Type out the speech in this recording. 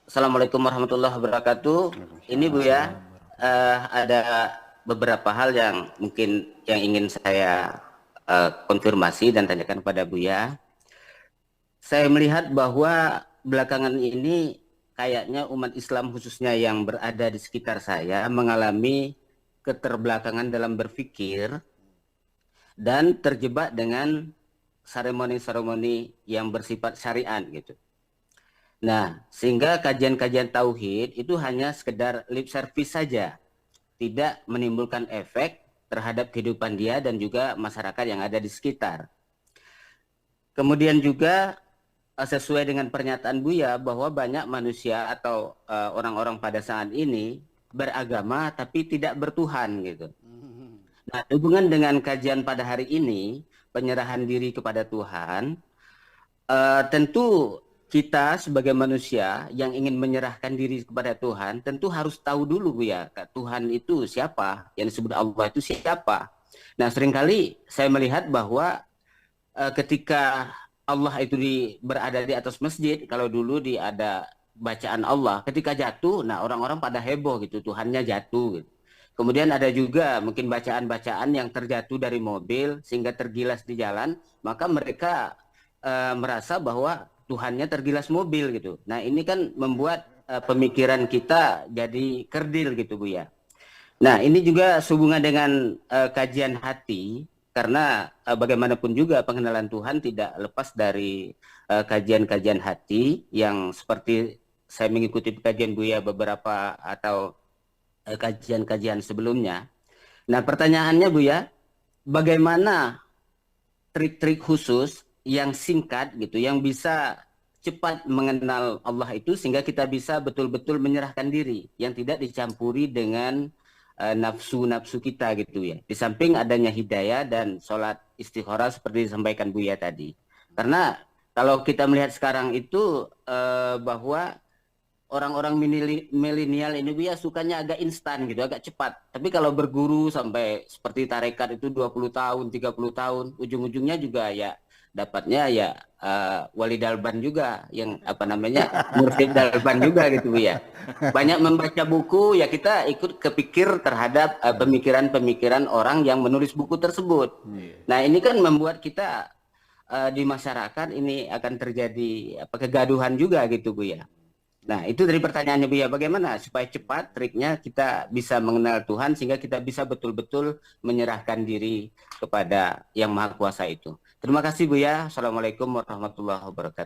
Assalamualaikum warahmatullahi wabarakatuh. Ini Bu ya, Waalaikumsalam warahmatullahi ada beberapa hal yang mungkin yang ingin saya konfirmasi dan tanyakan kepada Bu ya. Saya melihat bahwa belakangan ini kayaknya umat Islam khususnya yang berada di sekitar saya mengalami keterbelakangan dalam berpikir dan terjebak dengan seremoni-seremoni yang bersifat syariat gitu. Nah, sehingga kajian-kajian tauhid itu hanya sekedar lip service saja, tidak menimbulkan efek terhadap kehidupan dia dan juga masyarakat yang ada di sekitar. Kemudian juga sesuai dengan pernyataan Buya bahwa banyak manusia atau orang-orang pada saat ini beragama tapi tidak bertuhan gitu. Nah, hubungan dengan kajian pada hari ini, penyerahan diri kepada Tuhan, tentu kita sebagai manusia yang ingin menyerahkan diri kepada Tuhan tentu harus tahu dulu Bu ya, Tuhan itu siapa, yang disebut Allah itu siapa. Nah, seringkali saya melihat bahwa ketika Allah itu berada di atas masjid, kalau dulu ada bacaan Allah, ketika jatuh, nah orang-orang pada heboh gitu, Tuhannya jatuh gitu. Kemudian ada juga mungkin bacaan-bacaan yang terjatuh dari mobil sehingga tergilas di jalan, maka mereka merasa bahwa Tuhannya tergilas mobil gitu. Nah, ini kan membuat pemikiran kita jadi kerdil gitu Bu ya. Nah, ini juga sehubungan dengan kajian hati karena bagaimanapun juga pengenalan Tuhan tidak lepas dari kajian-kajian hati yang seperti saya mengikuti kajian Buya beberapa atau kajian-kajian sebelumnya. Nah, pertanyaannya Buya, bagaimana trik-trik khusus yang singkat gitu, yang bisa cepat mengenal Allah itu sehingga kita bisa betul-betul menyerahkan diri, yang tidak dicampuri dengan nafsu-nafsu kita gitu ya. Di samping adanya hidayah dan sholat istikharah seperti disampaikan Buya tadi. Karena kalau kita melihat sekarang itu bahwa orang-orang milenial ini dia sukanya agak instan gitu, agak cepat. Tapi kalau berguru sampai seperti tarekat itu 20 tahun, 30 tahun, ujung-ujungnya juga ya dapatnya ya wali dalban juga yang apa namanya mursyid dalban juga gitu ya. Banyak membaca buku ya kita ikut kepikir terhadap pemikiran-pemikiran orang yang menulis buku tersebut. Iya. Nah, ini kan membuat kita di masyarakat ini akan terjadi apa kegaduhan juga gitu Bu ya. Nah, itu dari pertanyaannya Bu ya, bagaimana supaya cepat triknya kita bisa mengenal Tuhan sehingga kita bisa betul-betul menyerahkan diri kepada Yang Maha Kuasa itu. Terima kasih Bu ya. Assalamualaikum warahmatullahi wabarakatuh.